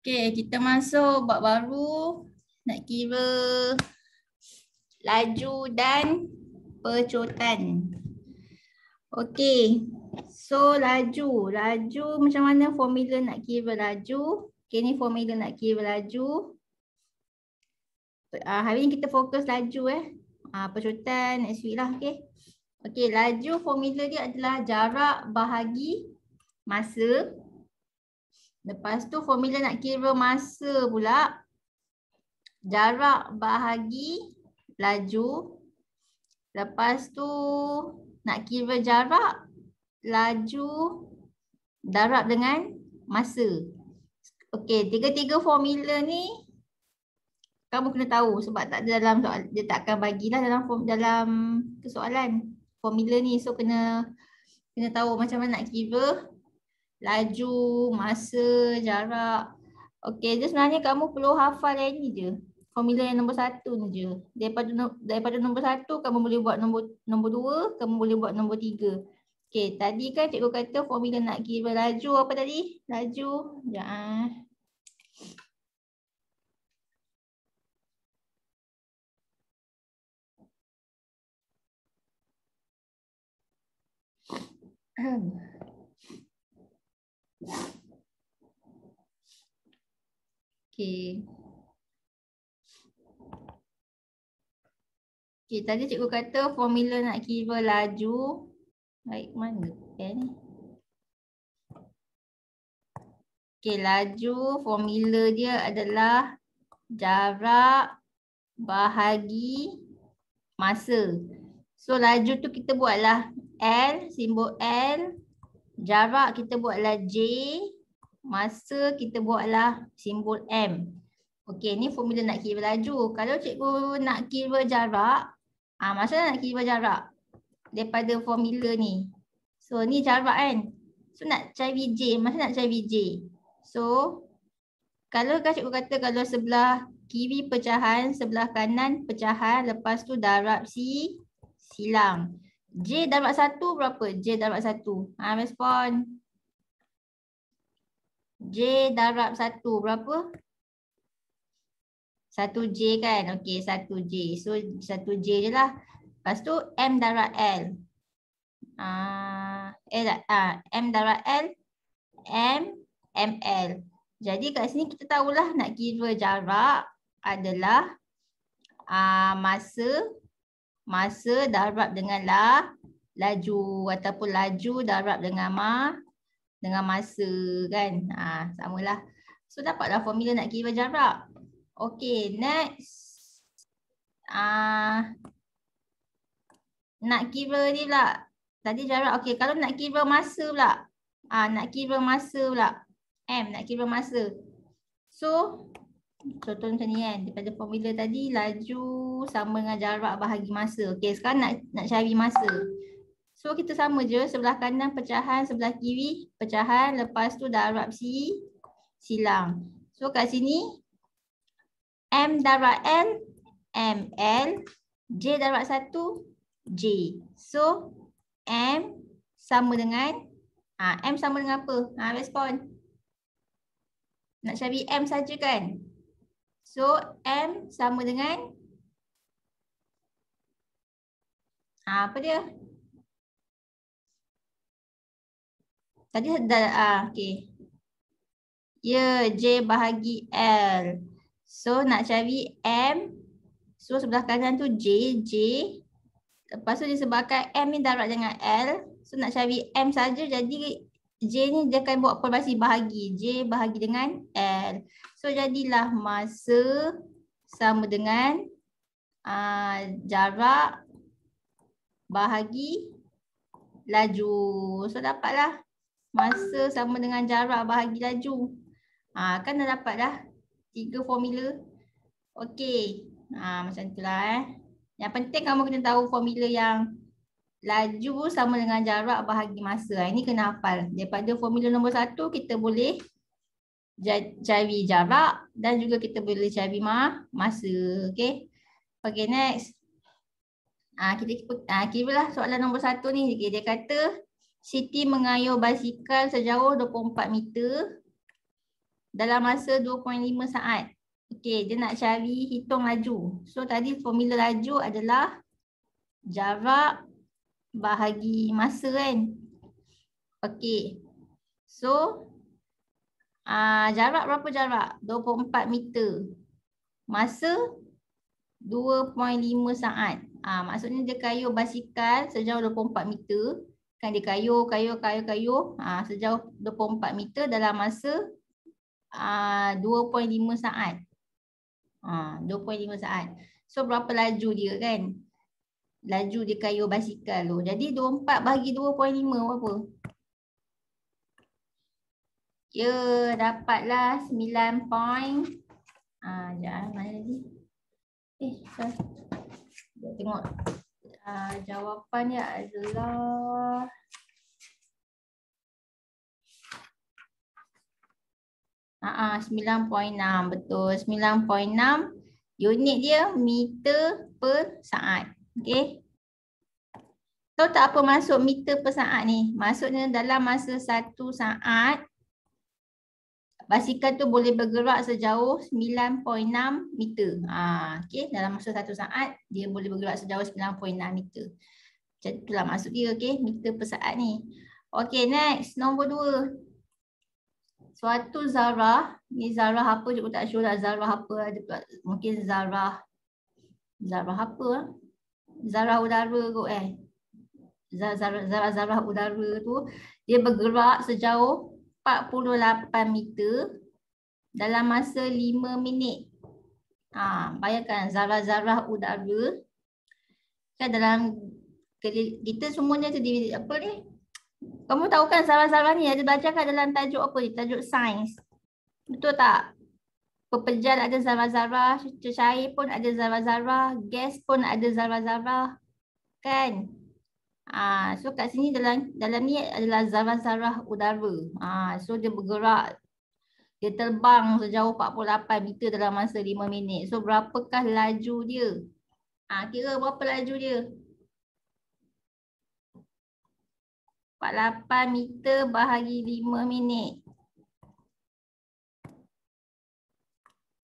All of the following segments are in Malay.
Okey, kita masuk bab baru nak kira laju dan pecotan. Okey. So laju macam mana formula nak kira laju? Okey, ni formula nak kira laju. Hari ni kita fokus laju pecotan next week lah, okey. Okey, laju formula dia adalah jarak bahagi masa. Lepas tu formula nak kira masa pula, jarak bahagi laju. Lepas tu nak kira jarak laju darab dengan masa. Okey, tiga-tiga formula ni kamu kena tahu sebab tak ada dalam soal, dia tak akan bagilah dalam kesoalan formula ni. So kena tahu macam mana nak kira laju, masa, jarak. Okey, jadi sebenarnya kamu perlu hafal yang ni je. Formula yang nombor 1 ni je. Daripada nombor 1 kamu boleh buat nombor 2, kamu boleh buat nombor 3. Okey, tadi kan cikgu kata formula nak kira laju apa tadi? Laju. Sekejap. Okey. Okey, tadi cikgu kata formula nak kira laju. Baik, mana pen ni? Okey, laju formula dia adalah jarak bahagi masa. So laju tu kita buatlah L, simbol L. Jarak kita buatlah J. Masa kita buatlah simbol M. Okey, ni formula nak kira laju. Kalau cikgu nak kira jarak, macam mana nak kira jarak daripada formula ni? So ni jarak kan. So nak cari J, macam nak cari J? So kalau cikgu kata kalau sebelah kiri pecahan, sebelah kanan pecahan, lepas tu darab silang. J darab 1 berapa? J darab 1. Respon. J darab 1 berapa? 1J kan? Okey, 1J. So 1J je lah. Lepas tu M darab L. M darab L. ML. Jadi kat sini kita tahulah nak kira jarak adalah masa darab dengan laju ataupun laju darab dengan masa kan. Samalah. So dapatlah formula nak kira jarak. Okey, next. Nak kira ni pula. Tadi jarak. Okey, kalau nak kira masa pula. Nak kira masa pula. Nak kira masa. So contoh macam ni kan. Daripada formula tadi laju sama dengan jarak bahagi masa. Okey, sekarang nak cari masa. So kita sama je, sebelah kanan pecahan, sebelah kiri pecahan, lepas tu darab silang. So kat sini M darab L, ML, J darab 1, J. So M sama dengan M sama dengan apa? Respon. Nak cari M saja kan? So M sama dengan apa dia? Tadi okey. Ya, J bahagi L. So nak cari M. So sebelah kanan tu J. Lepas tu disebabkan M ni darab dengan L. So nak cari M saja, jadi J ni dia akan buat perluasi bahagi. J bahagi dengan L. So jadilah masa sama dengan jarak bahagi laju. So dapatlah masa sama dengan jarak bahagi laju. Kan dah dapat dah 3 formula. Okey. Macam itulah Yang penting kamu kena tahu formula yang laju sama dengan jarak bahagi masa. Ini kena hafal. Daripada formula nombor 1 kita boleh cari jarak dan juga kita boleh cari masa. Okey. Okey, next. Kita kiralah soalan nombor 1 ni. Okay, dia kata Siti mengayuh basikal sejauh 24 meter. dalam masa 2.5 saat. Okey, dia nak cari hitung laju. So tadi formula laju adalah jarak bahagi masa kan. Okey. So jarak berapa jarak? 24 meter. Masa 2.5 saat. Maksudnya dia kayuh basikal sejauh 24 meter. Kan dia kayuh sejauh 24 meter dalam masa 2.5 saat. 2.5 saat. So berapa laju dia kan? Laju dia kayuh basikal tu. Jadi 24 bahagi 2.5 berapa? Ya, dapatlah 9 point. Jangan mana lagi? Kita tengok. Jawapannya adalah uh, 9.6. Betul. 9.6. Unit dia meter per saat. Okey. Tahu tak apa maksud meter per saat ni? Maksudnya dalam masa 1 saat basikal tu boleh bergerak sejauh 9.6 meter. Okey, dalam masa 1 saat dia boleh bergerak sejauh 9.6 meter. Macam itulah maksud dia, okey, meter per saat ni. Okey, next, nombor 2. Suatu zarah, ni zarah apa juga tak sure lah, zarah apa ada pula. Mungkin zarah apa? Zarah udara kot zarah udara tu dia bergerak sejauh 48 meter dalam masa 5 minit. Bayangkan zarah-zarah udara kan dalam kita semuanya terdiri apa ni? Kamu tahu kan zarah-zarah ni ada belajar kan dalam tajuk apa ni? Tajuk sains. Betul tak? Pepejal ada zarah-zarah, cair pun ada zarah-zarah, gas pun ada zarah-zarah. Kan? So kat sini dalam ni adalah zarah-zarah udara. So dia bergerak, dia terbang sejauh 48 meter dalam masa 5 minit. So berapakah laju dia? Kira berapa laju dia? 48 meter bahagi 5 minit.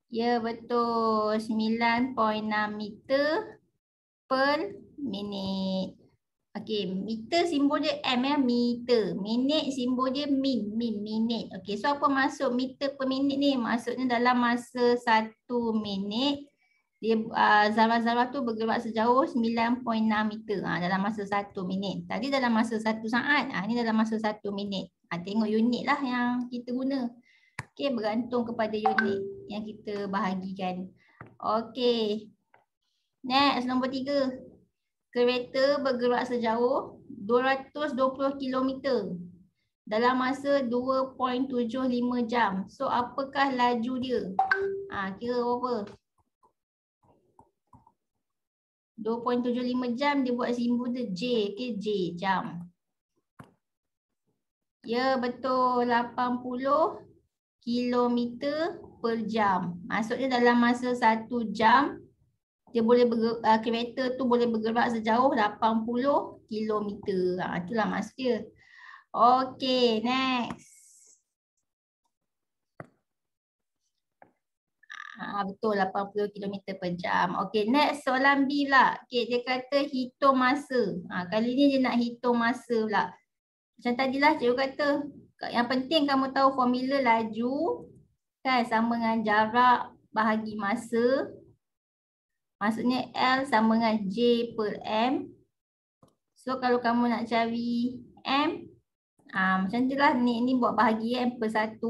Ya betul, 9.6 meter per minit. Okey, meter simbol dia M ya, meter. Minit simbol dia minit. Okey, so apa maksud meter per minit ni? Maksudnya dalam masa 1 minit, dia zarah-zarah tu bergerak sejauh 9.6 meter dalam masa 1 minit. Tadi dalam masa 1 saat, ni dalam masa 1 minit. Tengok unit lah yang kita guna. Okey, bergantung kepada unit yang kita bahagikan. Okey. Next, nombor 3. Kereta bergerak sejauh 220 km dalam masa 2.75 jam. So, apakah laju dia? Kira berapa? 2.75 jam dia buat simbol dia J. Okay, J, jam. Ya, betul. 80 kilometer per jam. Maksudnya dalam masa 1 jam dia boleh kereta tu boleh bergerak sejauh 80 kilometer. Itulah maksud dia. Okey, next. Betul 80 km per jam. Okey, next soalan B lah. Okey, dia kata hitung masa. Kali ni dia nak hitung masa pula. Macam tadilah cikgu kata, yang penting kamu tahu formula laju kan sama dengan jarak bahagi masa. Maksudnya L sama dengan J per M. So kalau kamu nak cari M, macam tu lah, ni buat bahagi M per 1.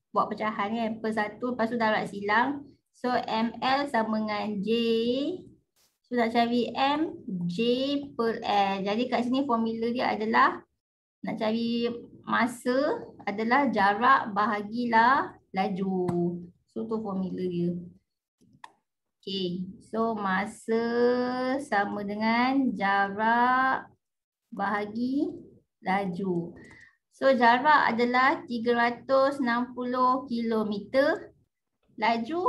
Buat pecahan kan, per 1, lepas tu darat silang. So ML sama dengan J. So nak cari M, J per L. Jadi kat sini formula dia adalah nak cari masa adalah jarak bahagilah laju. So tu formula dia. Okay, so masa sama dengan jarak bahagi laju. So jarak adalah 360 km, laju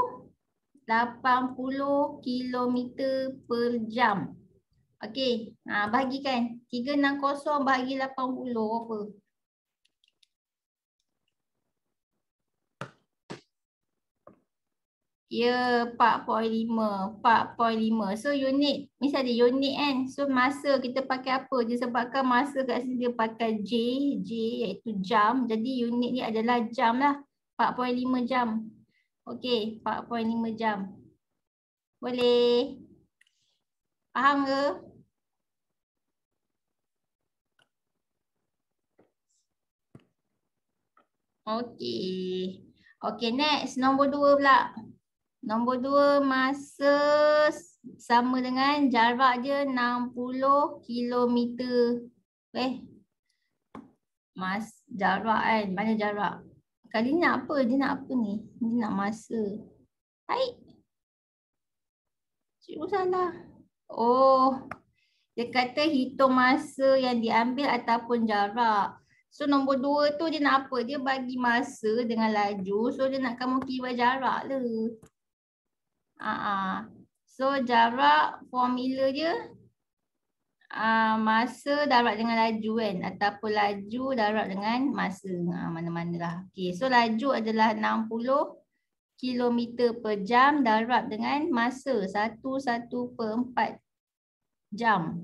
80 km per jam. Okey, bahagikan 360 bahagi 80 apa? Ya, 4.5. 4.5. So unit, misalnya unit kan. So masa kita pakai apa? Disebabkan masa kat sini dia pakai J iaitu jam. Jadi unit ni adalah jam lah. 4.5 jam. Okey, 4.5 jam. Boleh? Faham ke? Okey. Okey, next. Nombor 2 pula. Nombor 2 masa sama dengan jarak dia 60 kilometer. Jarak kan. Mana jarak? Kali ni nak apa? Dia nak apa ni? Dia nak masa. Baik. Cikgu salah. Oh. Dia kata hitung masa yang diambil ataupun jarak. So nombor 2 tu dia nak apa? Dia bagi masa dengan laju. So dia nak kamu kira jarak lah. So jarak formula dia masa darab dengan laju kan, ataupun laju darab dengan masa. Mana-mana lah. Okay, so laju adalah 60 km per jam darab dengan masa 1/4 jam.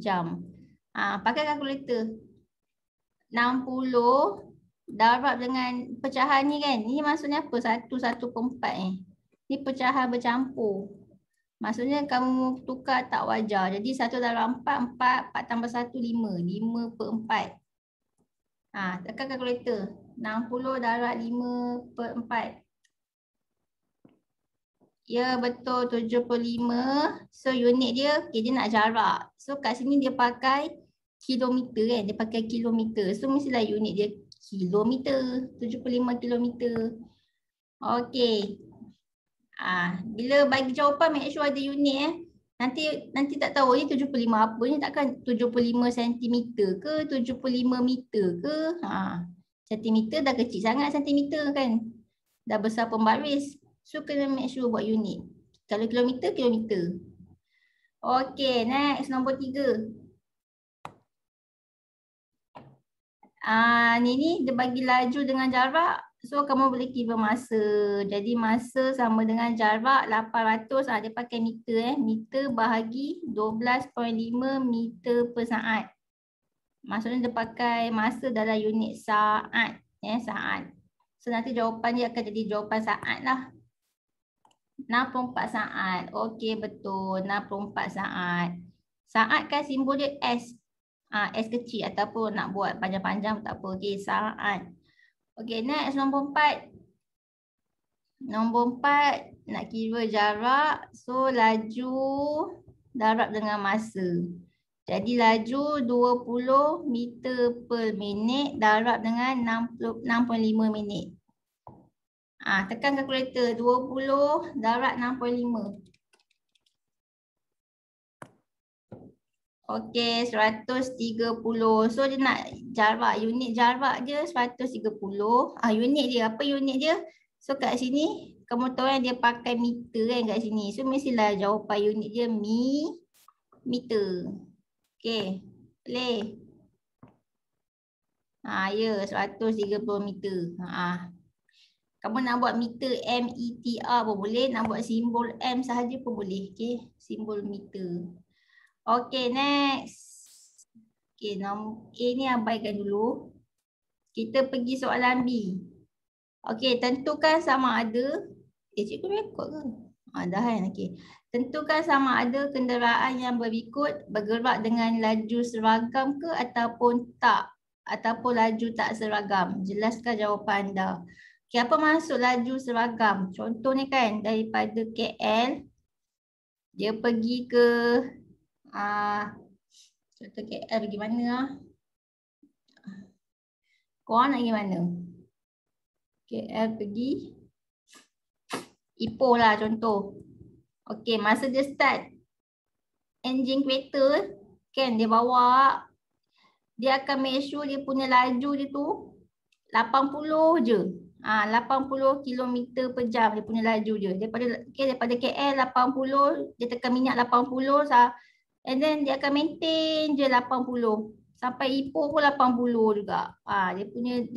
Jam. Pakai kalkulator. 60 darab dengan pecahan ni kan. Ni maksudnya apa? 1/4 ni. Ni pecahan bercampur. Maksudnya kamu tukar tak wajar. Jadi 1 darab 4, 4 tambah 1, 5. 5/4. Tekan kalkulator. 60 darab 5/4. Ya betul, 75. So unit dia, okay, dia nak jarak. So kat sini dia pakai kilometer kan. Dia pakai kilometer. So mestilah unit dia kilometer. 75 kilometer. Okay. Bila bagi jawapan make sure ada unit Nanti tak tahu ni 75 apa ni, takkan 75 cm ke 75 meter ke. Sentimeter dah kecil sangat sentimeter kan. Dah besar pembaris. So kena make sure buat unit. Kalau kilometer, kilometer. Okay, next nombor 3. Ni dia bagi laju dengan jarak. So kamu boleh kira masa. Jadi masa sama dengan jarak 800. Dia pakai meter Meter bahagi 12.5 meter per saat. Maksudnya dia pakai masa dalam unit saat. Saat. So nanti jawapan dia akan jadi jawapan saat lah. 64 saat. Okey betul. 64 saat. Saat kan simbol dia S. S kecil ataupun nak buat panjang-panjang tak apa. Okey, saat. Okey, next nombor 4. Nombor 4 nak kira jarak. So laju darab dengan masa. Jadi laju 20 meter per minit darab dengan 65 minit. Tekan kalkulator. 20 darab 65. Okey, 130. So dia nak jarak, unit jarak dia 130. Unit dia, apa unit dia? So kat sini, kamu tahu yang dia pakai meter kan kat sini. So mestilah jawapan unit dia meter. Okey, boleh? Ya, 130 meter. Kamu nak buat meter METR pun boleh, nak buat simbol M sahaja pun boleh. Okey, simbol meter. Okey, next. Okey, nombor A ni abaikan dulu. Kita pergi soalan B. Okey, tentukan sama ada. Cikgu rekod ke? Dah kan, okey. Tentukan sama ada kenderaan yang berikut bergerak dengan laju seragam ke ataupun tak. Ataupun laju tak seragam. Jelaskan jawapan anda. Okey, apa maksud laju seragam? Contohnya kan, daripada KL, dia pergi ke contoh KL pergi mana Korang nak pergi mana? KL pergi Ipoh lah contoh. Okey, masa dia start enjin kereta kan, dia bawa, dia akan make sure dia punya laju dia tu 80 je. 80 km per jam dia punya laju dia. Daripada KL 80, dia tekan minyak 80 and then dia akan maintain je 80. Sampai Ipoh pun 80 juga. Dia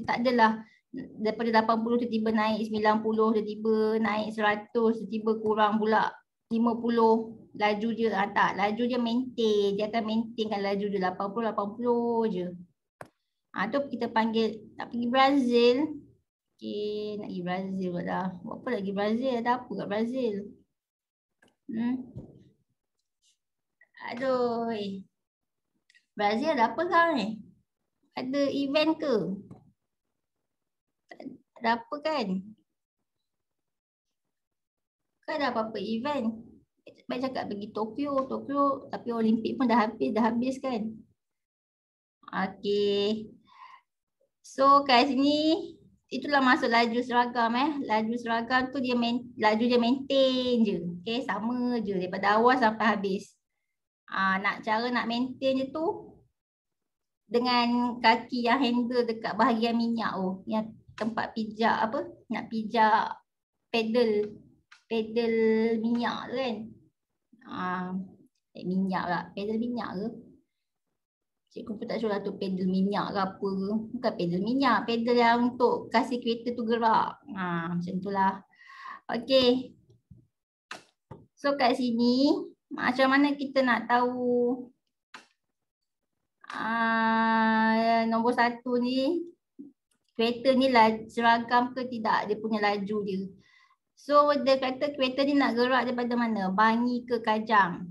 tak adalah Daripada 80 tiba-tiba naik 90, tiba-tiba naik 100, tiba-tiba kurang pula 50 laju dia. Tak, laju dia maintain. Dia akan maintainkan laju dia 80 je. Tu kita panggil nak pergi Brazil. Okay, nak pergi Brazil pula. Buat apa nak pergi Brazil? Ada apa kat Brazil? Aduh. Brazil ada apa sekarang ni? Ada event ke? Ada apa kan? Kan ada apa-apa event. Baik cakap pergi Tokyo, tapi Olimpik pun dah habis kan? Okay. So kat sini itulah masuk laju seragam Laju seragam tu laju dia maintain je. Okay, sama je daripada awal sampai habis. Cara nak maintain je tu dengan kaki yang handle dekat bahagian minyak yang tempat pijak apa? Nak pijak pedal minyak tu kan. Minyak lah, pedal minyak ke? Cikgu pun tak sure tu pedal minyak ke apa. Bukan pedal minyak, pedal yang untuk kasih kereta tu gerak. Macam tu lah. Okay. So kat sini, macam mana kita nak tahu nombor 1 ni, kereta ni seragam ke tidak, dia punya laju dia. So dia kata kereta ni nak gerak daripada mana? Bangi ke Kajang.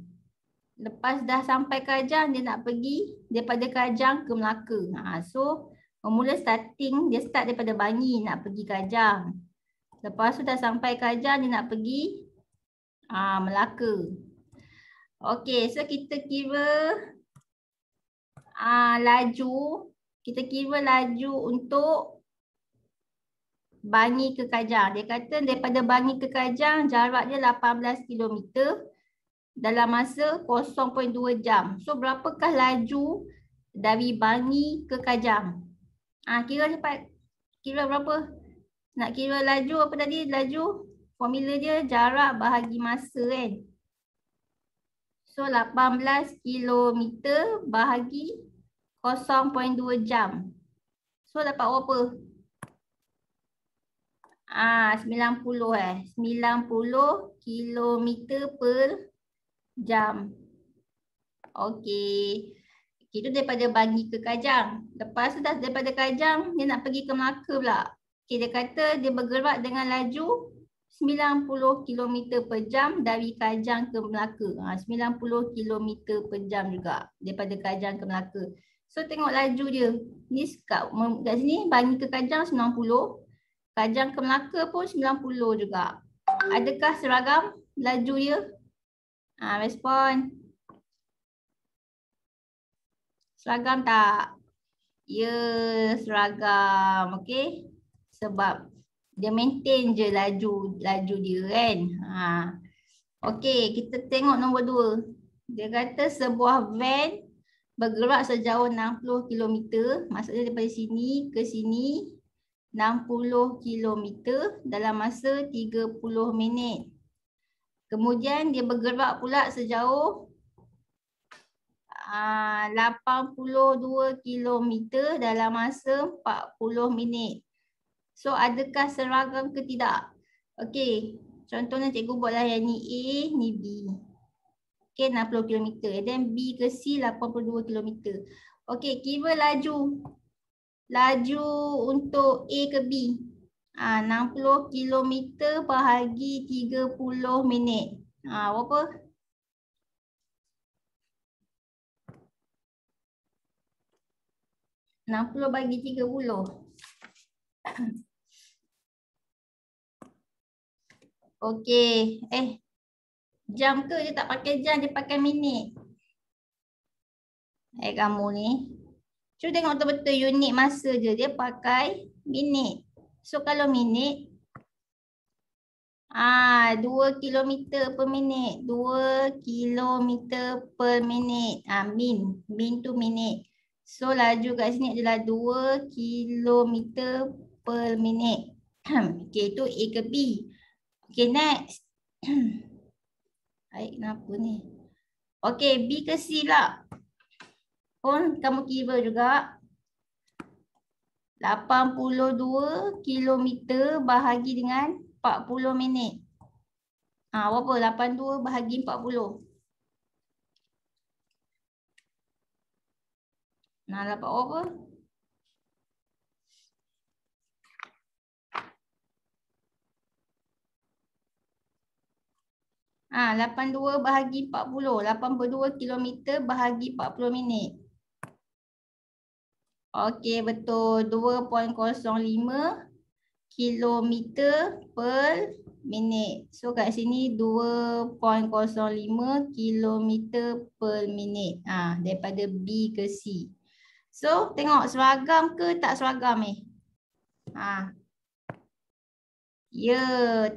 Lepas dah sampai Kajang, dia nak pergi daripada Kajang ke Melaka. So mula starting, dia start daripada Bangi nak pergi Kajang. Lepas tu dah sampai Kajang, dia nak pergi Melaka. Okay, so kita kira laju. Kita kira laju untuk Bangi ke Kajang. Dia kata daripada Bangi ke Kajang, jarak dia 18 km dalam masa 0.2 jam. So berapakah laju dari Bangi ke Kajang? Kira cepat. Kira berapa? Nak kira laju apa tadi? Laju formula dia jarak bahagi masa kan. So 18 km bahagi 0.2 jam. So dapat berapa? 90 90 km per jam. Okey. Itu daripada Bangi ke Kajang. Lepas tu dah daripada Kajang, dia nak pergi ke Melaka pula. Okay, dia kata dia bergerak dengan laju 90 km per jam dari Kajang ke Melaka. 90 km per jam juga daripada Kajang ke Melaka. So tengok laju dia. Ni kat sini Bangi ke Kajang 90. Kajang ke Melaka pun 90 juga. Adakah seragam laju dia? Respon. Seragam tak? Ya, seragam. Okey. Sebab dia maintain je laju dia kan. Okey, kita tengok nombor 2. Dia kata sebuah van bergerak sejauh 60 km. Maksudnya daripada sini ke sini 60 km dalam masa 30 minit. Kemudian dia bergerak pula sejauh 82 km dalam masa 40 minit. So adakah seragam ke tidak? Okey, contohnya cikgu buatlah yang ni A, ni B. Okey, 60 km. Dan B ke C 82 km. Okey, kira laju. Laju untuk A ke B. 60 km bahagi 30 minit. Berapa? Puluh bagi 30. Okey. Jam ke? Dia tak pakai jam, dia pakai minit. Kamu ni. Cuba tengok betul-betul unit masa je. Dia pakai minit. So kalau minit, 2 km per minit. 2 km per minit. Min tu minit. So laju kat sini adalah 2 km per minit. Okay, itu A ke B. Okay, next. Baik, kenapa ni? Okay, B ke C lah. Pun kamu kira juga. 82 kilometer bahagi dengan 40 minit. Berapa? 82 bahagi 40. Dapat berapa? Ah, 82 bahagi 40. 82 kilometer bahagi 40 minit. Okey, betul. 2.05 kilometer per minit. So kat sini 2.05 kilometer per minit. Daripada B ke C. So tengok seragam ke tak seragam ni? Ya,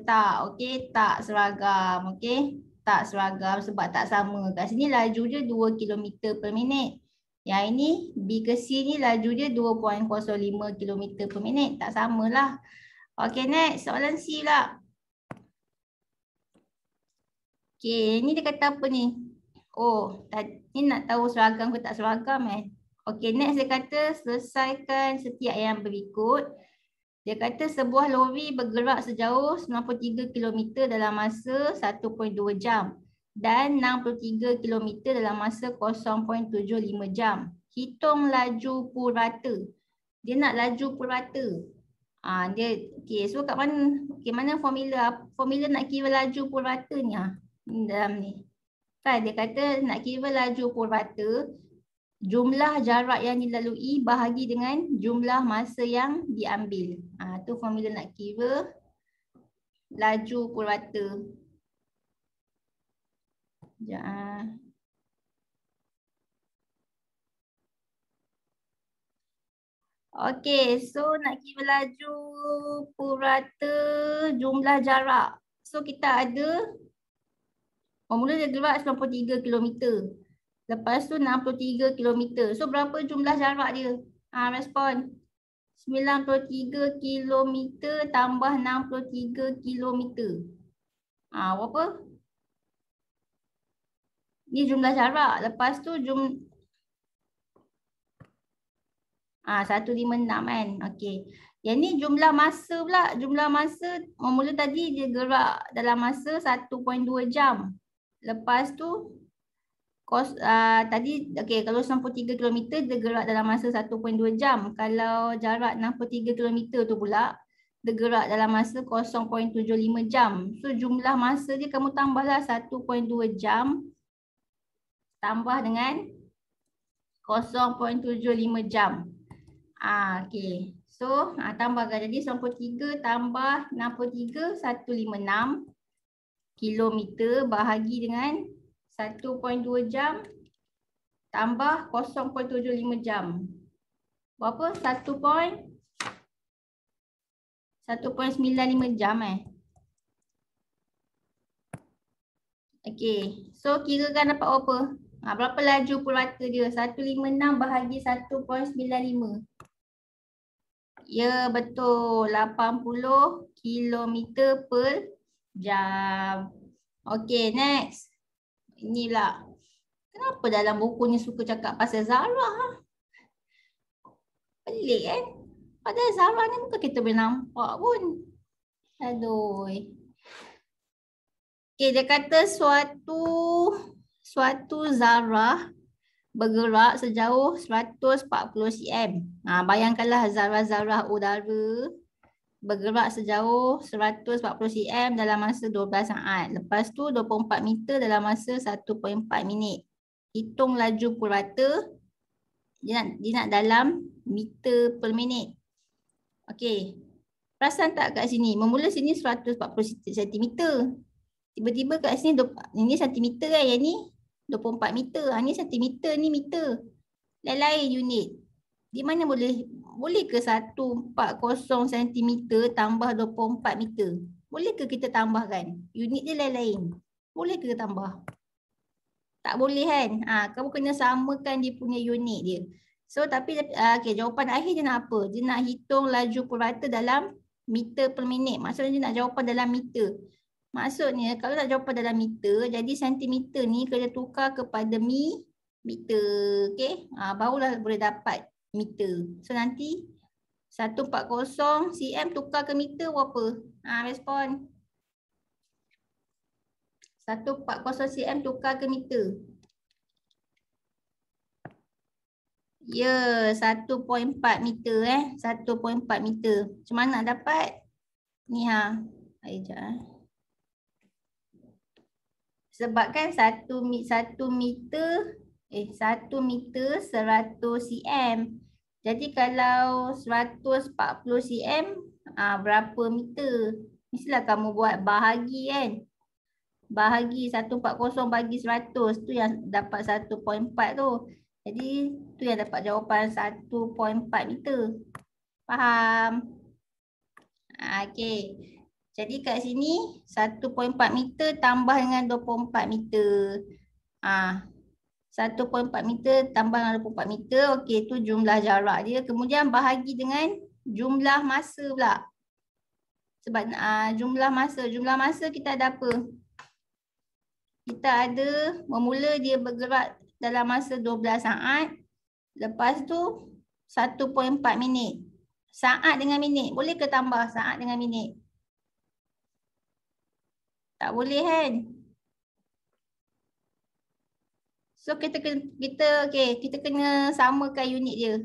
tak. Okey, tak seragam. Okey, tak seragam sebab tak sama. Kat sini laju dia 2 kilometer per minit. Yang ini B ke C ni laju dia 2.05 kilometer per minit. Tak samalah. Okey, next. Soalan C pula. Okey, ni dia kata apa ni? Oh, ni nak tahu seragam ke tak seragam Okey, next dia kata selesaikan setiap yang berikut. Dia kata sebuah lori bergerak sejauh 93 km dalam masa 1.2 jam dan 63 km dalam masa 0.75 jam. Hitung laju purata. Dia nak laju purata. Okey, so kat mana? Okey, mana formula? Formula nak kira laju purata ni dalam ni. Kan dia kata nak kira laju purata, jumlah jarak yang dilalui bahagi dengan jumlah masa yang diambil. Tu formula nak kira laju purata. Okey, so nak kira laju purata jumlah jarak. So kita ada formula dia gerak 93 km. Lepas tu 63 km. So berapa jumlah jarak dia? Respon. 93 km tambah 63 km. Berapa? Ni jumlah jarak. Lepas tu 156 kan. Okey. Yang ni jumlah masa pula. Jumlah masa mula tadi dia gerak dalam masa 1.2 jam. Lepas tu tadi okey, kalau 93 km dia gerak dalam masa 1.2 jam. Kalau jarak 63 km tu pula dia gerak dalam masa 0.75 jam. So jumlah masa dia kamu tambahlah 1.2 jam tambah dengan 0.75 jam. Okey. So tambahkan jadi 93 tambah 63 156 kilometer bahagi dengan 1.2 jam tambah 0.75 jam. Berapa? 1.95 jam Okey. So kirakan dapat berapa? Berapa laju purata dia? 156 bahagi 1.95. Ya, betul. 80 km per jam. Okey, next. Inilah. Kenapa dalam buku ni suka cakap pasal Zara? Pelik kan? Padahal Zara ni bukan kita boleh nampak pun. Aduh. Okey, dia kata suatu zarah bergerak sejauh 140 cm. Bayangkanlah zarah-zarah udara bergerak sejauh 140 cm dalam masa 12 saat. Lepas tu 24 meter dalam masa 1.4 minit. Hitung laju purata. Dia nak dalam meter per minit. Okey. Perasan tak kat sini? Memula sini 140 cm. Tiba-tiba kat sini ini sentimeter kan, yang ni 24 meter. Ni sentimeter, ni meter. Lain-lain unit. Di mana boleh ke 140 cm tambah 24 meter? Boleh ke kita tambahkan? Unit dia lain-lain. Boleh ke tambah? Tak boleh kan? Kamu kena samakan dia punya unit dia. So tapi okay, jawapan akhir dia nak apa? Dia nak hitung laju purata dalam meter per minit. Maksudnya dia nak jawapan dalam meter. Maksudnya kalau nak jawapan dalam meter, jadi sentimeter ni kena tukar kepada meter. Okay? Barulah boleh dapat meter. So nanti 140 cm tukar ke meter berapa? Respon. 140 cm tukar ke meter. Ya, 1.4 meter 1.4 meter. Macam mana nak dapat? Ni sekejap Sebab kan 1 meter 1 meter 100 cm. Jadi kalau 140 cm berapa meter? Mestilah kamu buat bahagi kan. Bahagi 140 bagi 100 tu yang dapat 1.4 tu. Jadi tu yang dapat jawapan 1.4 meter. Faham? Okey. Jadi kat sini 1.4 meter tambah dengan 24 meter. 1.4 meter tambah dengan 24 meter. Okey, tu jumlah jarak dia. Kemudian bahagi dengan jumlah masa pula. Sebab jumlah masa kita ada apa? Kita ada bermula dia bergerak dalam masa 12 saat. Lepas tu 1.4 minit. Saat dengan minit. Boleh ke tambah saat dengan minit? Tak boleh kan? So kita kena samakan unit dia.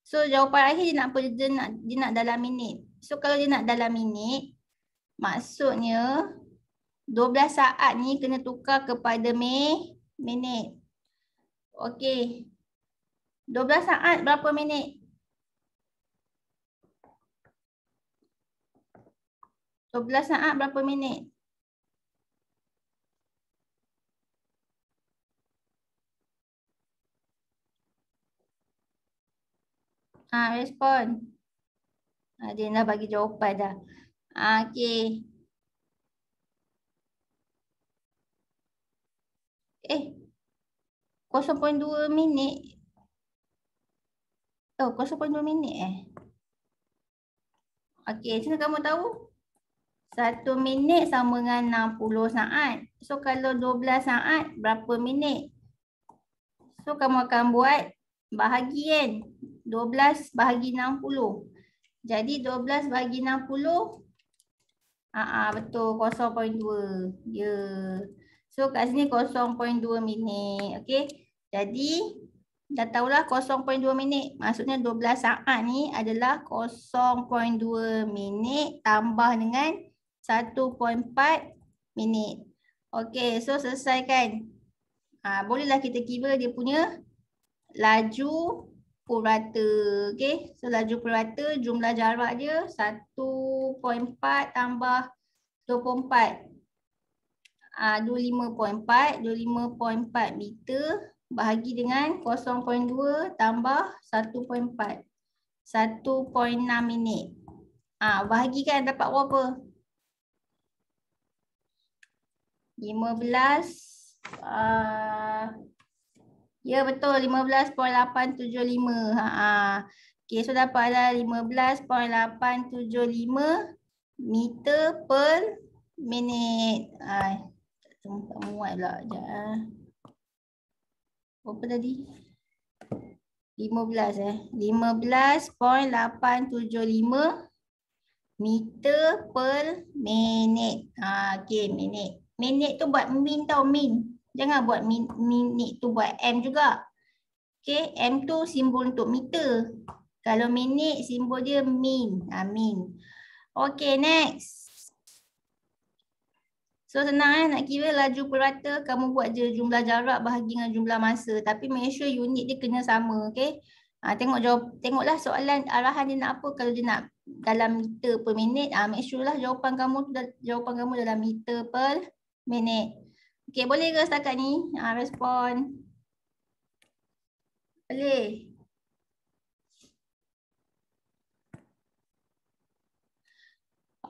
So jawapan akhir dia nak apa? Dia nak dalam minit. So kalau dia nak dalam minit, maksudnya 12 saat ni kena tukar kepada minit. Okey. 12 saat berapa minit? 12 saat berapa minit? Respon. Dia dah bagi jawapan dah. Okey. 0.2 minit. 0.2 minit Okey, macam mana kamu tahu? 1 minit sama dengan 60 saat. So kalau 12 saat berapa minit? So kamu akan buat bahagi kan? 12 bahagi 60. Jadi 12 bahagi 60. Betul, 0.2. Ya. So kat sini 0.2 minit. Okey. Jadi dah tahulah 0.2 minit. Maksudnya 12 saat ni adalah 0.2 minit tambah dengan 1.4 minit. Okey, so selesaikan. Bolehlah kita kira dia punya laju purata. Okey, so laju purata jumlah jarak dia 1.4 tambah 24. 25.4 meter bahagi dengan 0.2 tambah 1.4. 1.6 minit. Bahagikan dapat berapa? 15. Ya betul, 15.875. Okey, so dapat ada 15.875 meter per minit. Tak muat pula. Sekejap. Berapa tadi? 15 15.875 meter per minit. Okey, minit. Minit tu buat min tau, min. Jangan buat minit tu buat M juga. Okey, M tu simbol untuk meter. Kalau minit simbol dia min. Min. Okey, next. So senang nak kira laju purata, kamu buat je jumlah jarak bahagi dengan jumlah masa. Tapi make sure unit dia kena sama, okey? Tengoklah soalan arahan dia nak apa. Kalau dia nak dalam meter per minit, make sure lah jawapan kamu dalam meter per minit. Okey, boleh ke setakat ni? Respon. Boleh.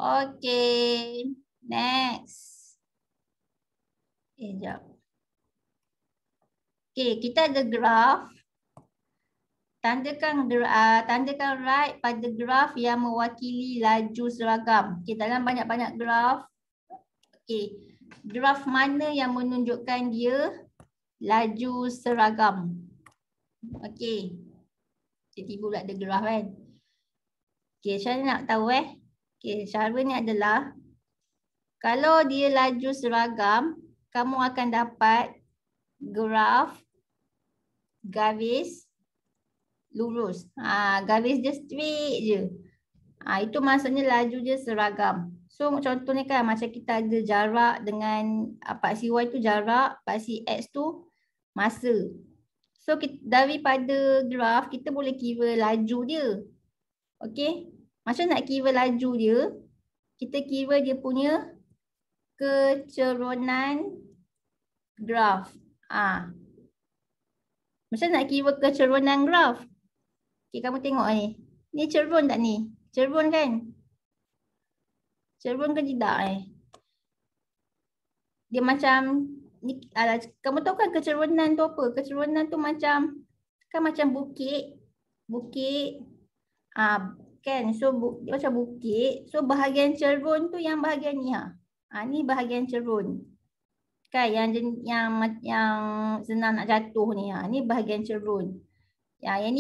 Okey, next. Sekejap. Okey, kita ada graf. Tandakan right pada graf yang mewakili laju seragam. Okey, dalam banyak-banyak graf. Okey, graf mana yang menunjukkan dia laju seragam? Okey. Tiba-tiba pula ada graf kan. Okay, saya nak tahu Okay, cara ni adalah kalau dia laju seragam, kamu akan dapat graf garis lurus. Garis dia straight je. Itu maksudnya laju dia seragam. So contoh ni kan macam kita ada jarak dengan paksi Y tu jarak, paksi X tu masa. So daripada graf kita boleh kira laju dia. Okay. Macam nak kira laju dia, kita kira dia punya kecerunan graf. Macam nak kira kecerunan graf. Okay, kamu tengok ni. Ni cerun tak ni? Cerun kan? Cerun ke tidak Dia macam ni, kamu tahu kan kecerunan tu apa? Kecerunan tu macam kan macam bukit. Bukit. Kan? So dia macam bukit. So bahagian cerun tu yang bahagian ni ni bahagian cerun. Kan yang senang nak jatuh ni ni bahagian cerun. Yang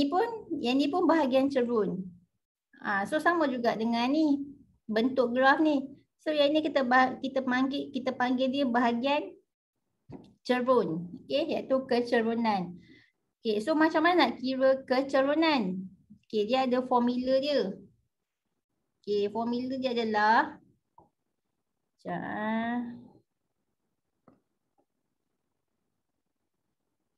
ni pun bahagian cerun. So sama juga dengan ni bentuk graf ni. So yang ni kita panggil dia bahagian cerun. Okey, iaitu kecerunan. Okey, so macam mana nak kira kecerunan? Okey, dia ada formula dia. Okey, formula dia adalah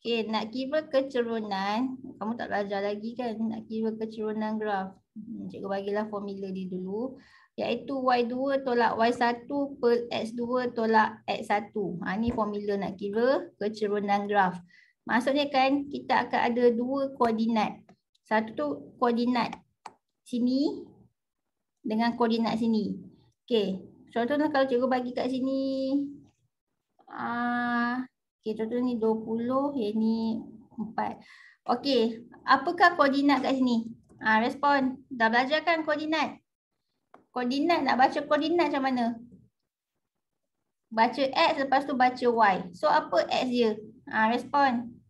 Okay, nak kira kecerunan, kamu tak belajar lagi kan, nak kira kecerunan graf. Cikgu bagilah formula dia dulu, iaitu Y2 tolak Y1 per X2 tolak X1. Ni formula nak kira kecerunan graf. Maksudnya kan, kita akan ada dua koordinat. Satu tu koordinat sini dengan koordinat sini. Okay, contohnya kalau cikgu bagi kat sini, okay, contoh ni 20, yang ni 4. Okey, apakah koordinat kat sini? Respon. Dah belajar kan koordinat? Koordinat, nak baca koordinat macam mana? Baca X, lepas tu baca Y. So, apa X dia? Respon.